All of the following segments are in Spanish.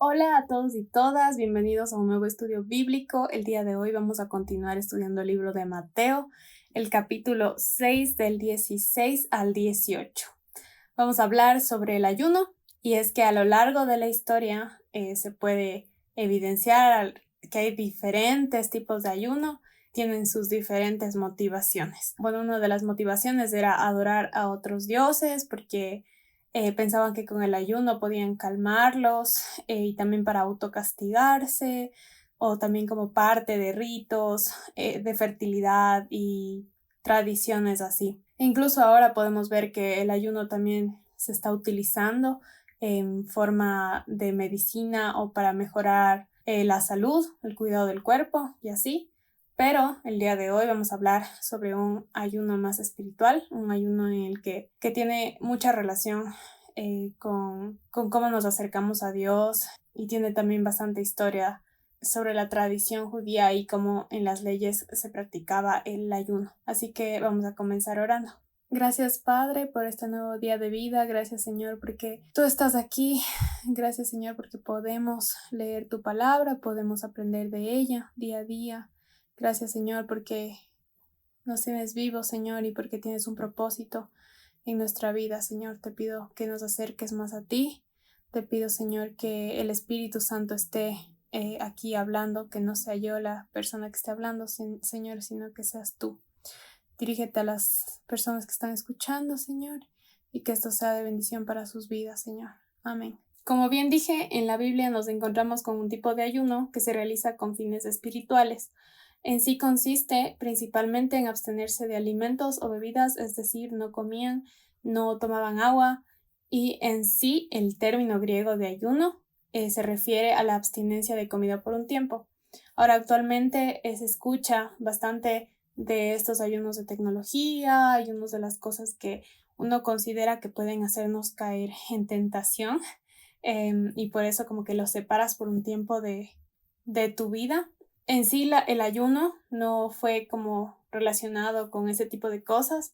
Hola a todos y todas, bienvenidos a un nuevo estudio bíblico. El día de hoy vamos a continuar estudiando el libro de Mateo, el capítulo 6 del 16 al 18. Vamos a hablar sobre el ayuno y es que a lo largo de la historia se puede evidenciar que hay diferentes tipos de ayuno, tienen sus diferentes motivaciones. Bueno, una de las motivaciones era adorar a otros dioses porque pensaban que con el ayuno podían calmarlos y también para autocastigarse o también como parte de ritos de fertilidad y tradiciones así. E incluso ahora podemos ver que el ayuno también se está utilizando en forma de medicina o para mejorar la salud, el cuidado del cuerpo y así. Pero el día de hoy vamos a hablar sobre un ayuno más espiritual, un ayuno en el que tiene mucha relación con cómo nos acercamos a Dios y tiene también bastante historia sobre la tradición judía y cómo en las leyes se practicaba el ayuno. Así que vamos a comenzar orando. Gracias, Padre, por este nuevo día de vida. Gracias, Señor, porque tú estás aquí. Gracias, Señor, porque podemos leer tu palabra, podemos aprender de ella día a día. Gracias, Señor, porque nos tienes vivos, Señor, y porque tienes un propósito en nuestra vida, Señor. Te pido que nos acerques más a ti. Te pido, Señor, que el Espíritu Santo esté aquí hablando, que no sea yo la persona que esté hablando, Señor, sino que seas tú. Dirígete a las personas que están escuchando, Señor, y que esto sea de bendición para sus vidas, Señor. Amén. Como bien dije, en la Biblia nos encontramos con un tipo de ayuno que se realiza con fines espirituales. En sí consiste principalmente en abstenerse de alimentos o bebidas, es decir, no comían, no tomaban agua, y en sí el término griego de ayuno se refiere a la abstinencia de comida por un tiempo. Ahora actualmente se escucha bastante de estos ayunos de tecnología, ayunos de las cosas que uno considera que pueden hacernos caer en tentación y por eso como que los separas por un tiempo de tu vida. En sí el ayuno no fue como relacionado con ese tipo de cosas.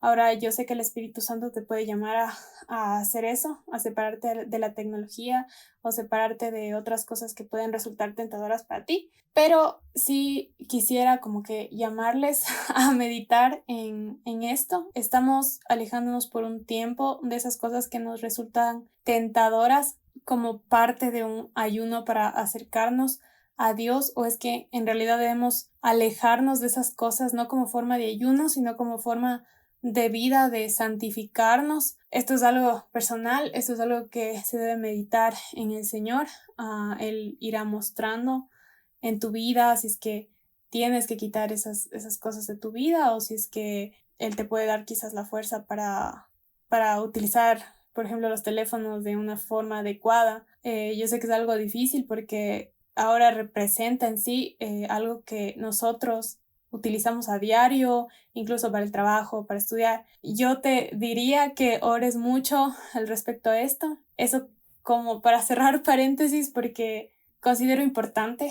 Ahora yo sé que el Espíritu Santo te puede llamar a hacer eso, a separarte de la tecnología o separarte de otras cosas que pueden resultar tentadoras para ti, pero sí quisiera como que llamarles a meditar en esto. Estamos alejándonos por un tiempo de esas cosas que nos resultan tentadoras como parte de un ayuno para acercarnos a Dios, o es que en realidad debemos alejarnos de esas cosas no como forma de ayuno, sino como forma de vida, de santificarnos. Esto es algo personal, esto es algo que se debe meditar en el Señor. Él irá mostrando en tu vida si es que tienes que quitar esas cosas de tu vida o si es que Él te puede dar quizás la fuerza para utilizar, por ejemplo, los teléfonos de una forma adecuada. Yo sé que es algo difícil porque ahora representa en sí algo que nosotros utilizamos a diario, incluso para el trabajo, para estudiar. Yo te diría que ores mucho al respecto a esto. Eso como para cerrar paréntesis porque considero importante.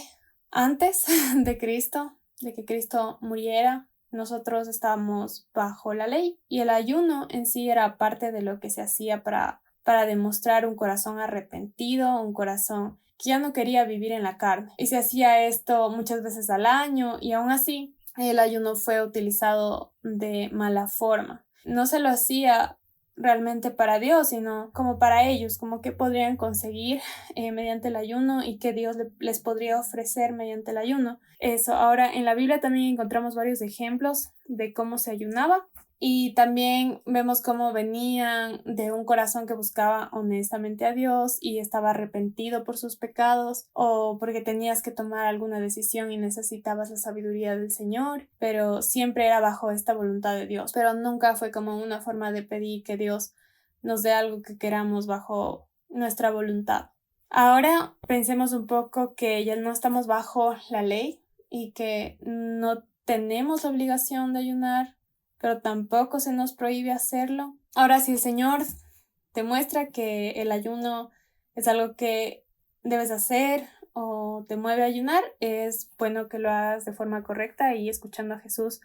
Antes de Cristo, de que Cristo muriera, nosotros estábamos bajo la ley y el ayuno en sí era parte de lo que se hacía para demostrar un corazón arrepentido, un corazón que ya no quería vivir en la carne. Y se hacía esto muchas veces al año y aún así el ayuno fue utilizado de mala forma. No se lo hacía realmente para Dios, sino como para ellos, como que podrían conseguir mediante el ayuno y que Dios les podría ofrecer mediante el ayuno. Eso, ahora en la Biblia también encontramos varios ejemplos de cómo se ayunaba. Y también vemos cómo venían de un corazón que buscaba honestamente a Dios y estaba arrepentido por sus pecados o porque tenías que tomar alguna decisión y necesitabas la sabiduría del Señor, pero siempre era bajo esta voluntad de Dios, pero nunca fue como una forma de pedir que Dios nos dé algo que queramos bajo nuestra voluntad. Ahora pensemos un poco que ya no estamos bajo la ley y que no tenemos la obligación de ayunar, pero tampoco se nos prohíbe hacerlo. Ahora, si el Señor te muestra que el ayuno es algo que debes hacer o te mueve a ayunar, es bueno que lo hagas de forma correcta y escuchando a Jesús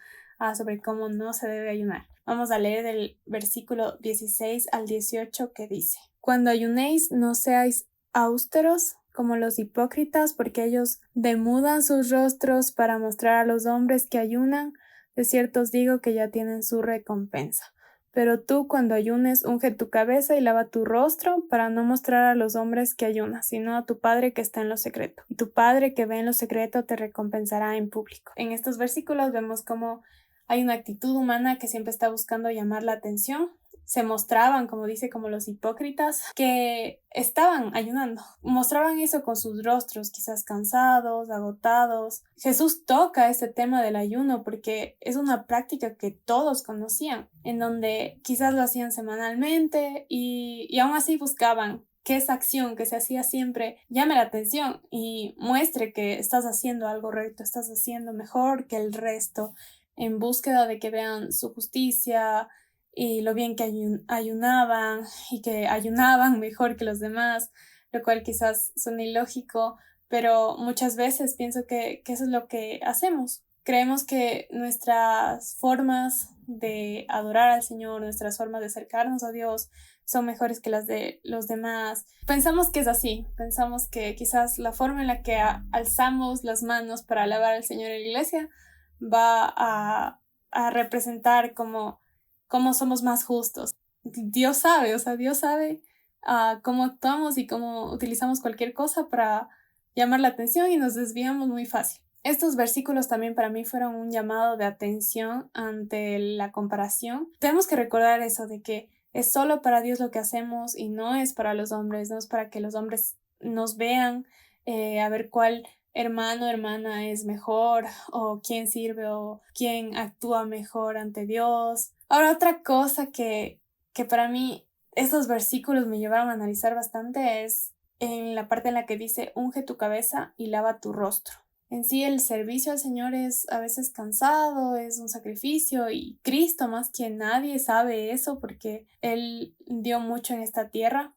sobre cómo no se debe ayunar. Vamos a leer del versículo 16 al 18 que dice: Cuando ayunéis, no seáis austeros como los hipócritas, porque ellos demudan sus rostros para mostrar a los hombres que ayunan. De cierto os digo que ya tienen su recompensa. Pero tú, cuando ayunes, unge tu cabeza y lava tu rostro para no mostrar a los hombres que ayunas, sino a tu Padre que está en lo secreto. Y tu Padre que ve en lo secreto te recompensará en público. En estos versículos vemos cómo hay una actitud humana que siempre está buscando llamar la atención. Se mostraban, como dice, como los hipócritas, que estaban ayunando. Mostraban eso con sus rostros, quizás cansados, agotados. Jesús toca este tema del ayuno porque es una práctica que todos conocían, en donde quizás lo hacían semanalmente y aún así buscaban que esa acción que se hacía siempre llame la atención y muestre que estás haciendo algo recto, estás haciendo mejor que el resto, en búsqueda de que vean su justicia y lo bien que ayunaban y que ayunaban mejor que los demás, lo cual quizás suena ilógico, pero muchas veces pienso que eso es lo que hacemos. Creemos que nuestras formas de adorar al Señor, nuestras formas de acercarnos a Dios son mejores que las de los demás. Pensamos que es así, pensamos que quizás la forma en la que alzamos las manos para alabar al Señor en la iglesia va a representar cómo somos más justos. Dios sabe, Dios sabe cómo actuamos y cómo utilizamos cualquier cosa para llamar la atención y nos desviamos muy fácil. Estos versículos también para mí fueron un llamado de atención ante la comparación. Tenemos que recordar eso de que es solo para Dios lo que hacemos y no es para los hombres, no es para que los hombres nos vean, a ver cuál hermano o hermana es mejor o quién sirve o quién actúa mejor ante Dios. Ahora, otra cosa que para mí estos versículos me llevaron a analizar bastante es en la parte en la que dice unge tu cabeza y lava tu rostro. En sí, el servicio al Señor es a veces cansado, es un sacrificio y Cristo más que nadie sabe eso porque Él dio mucho en esta tierra.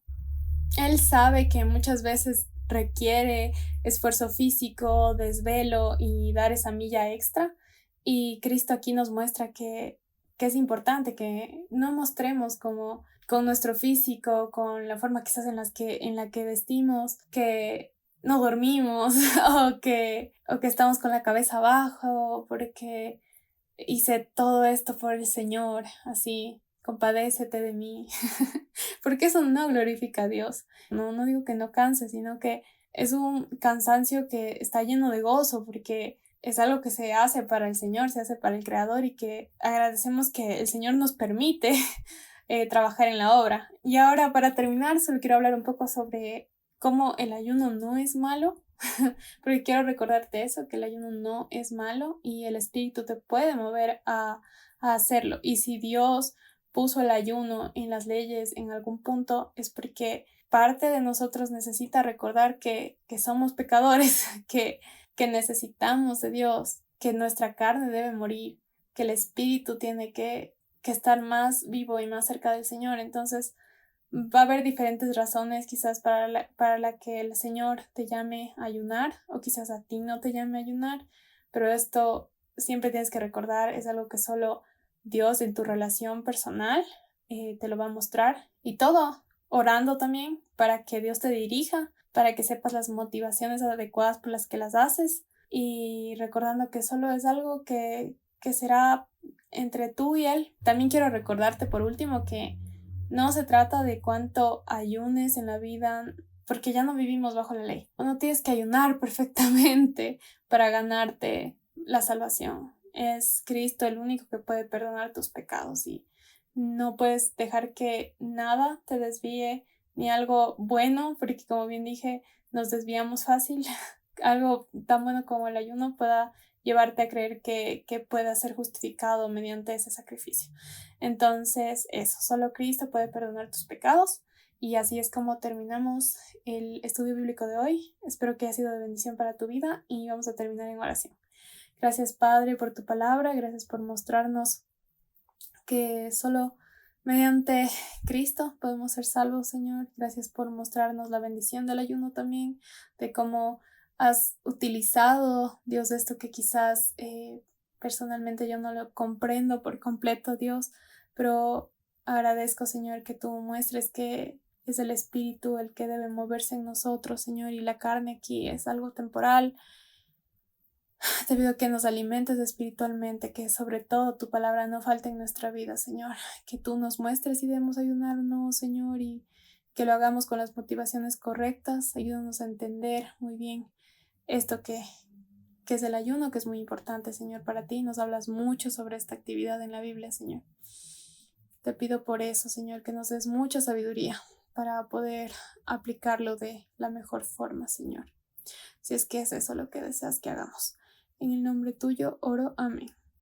Él sabe que muchas veces requiere esfuerzo físico, desvelo y dar esa milla extra. Y Cristo aquí nos muestra que es importante que no mostremos como con nuestro físico, con la forma quizás en la que vestimos, que no dormimos o que estamos con la cabeza abajo porque hice todo esto por el Señor, así, compadécete de mí, porque eso no glorifica a Dios. No digo que no canse, sino que es un cansancio que está lleno de gozo, porque es algo que se hace para el Señor, se hace para el Creador y que agradecemos que el Señor nos permite trabajar en la obra. Y ahora, para terminar, solo quiero hablar un poco sobre cómo el ayuno no es malo, porque quiero recordarte eso, que el ayuno no es malo y el Espíritu te puede mover a hacerlo. Y si Dios puso el ayuno en las leyes en algún punto, es porque parte de nosotros necesita recordar que somos pecadores, que necesitamos de Dios, que nuestra carne debe morir, que el Espíritu tiene que estar más vivo y más cerca del Señor. Entonces, va a haber diferentes razones quizás para la que el Señor te llame a ayunar o quizás a ti no te llame a ayunar, pero esto siempre tienes que recordar, es algo que solo Dios en tu relación personal te lo va a mostrar, y todo orando también para que Dios te dirija, para que sepas las motivaciones adecuadas por las que las haces y recordando que solo es algo que será entre tú y Él. También quiero recordarte por último que no se trata de cuánto ayunes en la vida, porque ya no vivimos bajo la ley. No tienes que ayunar perfectamente para ganarte la salvación. Es Cristo el único que puede perdonar tus pecados y no puedes dejar que nada te desvíe, ni algo bueno, porque como bien dije, nos desviamos fácil. Algo tan bueno como el ayuno pueda llevarte a creer que pueda ser justificado mediante ese sacrificio. Entonces, eso, solo Cristo puede perdonar tus pecados. Y así es como terminamos el estudio bíblico de hoy. Espero que haya sido de bendición para tu vida y vamos a terminar en oración. Gracias, Padre, por tu palabra. Gracias por mostrarnos que solo mediante Cristo podemos ser salvos, Señor. Gracias por mostrarnos la bendición del ayuno también, de cómo has utilizado, Dios, esto que quizás personalmente yo no lo comprendo por completo, Dios, pero agradezco, Señor, que tú muestres que es el espíritu el que debe moverse en nosotros, Señor, y la carne aquí es algo temporal. Te pido que nos alimentes espiritualmente, que sobre todo tu palabra no falte en nuestra vida, Señor. Que tú nos muestres si debemos ayunar o no, Señor, y que lo hagamos con las motivaciones correctas. Ayúdanos a entender muy bien esto que es el ayuno, que es muy importante, Señor, para ti. Nos hablas mucho sobre esta actividad en la Biblia, Señor. Te pido por eso, Señor, que nos des mucha sabiduría para poder aplicarlo de la mejor forma, Señor. Si es que es eso lo que deseas que hagamos. En el nombre tuyo oro, amén.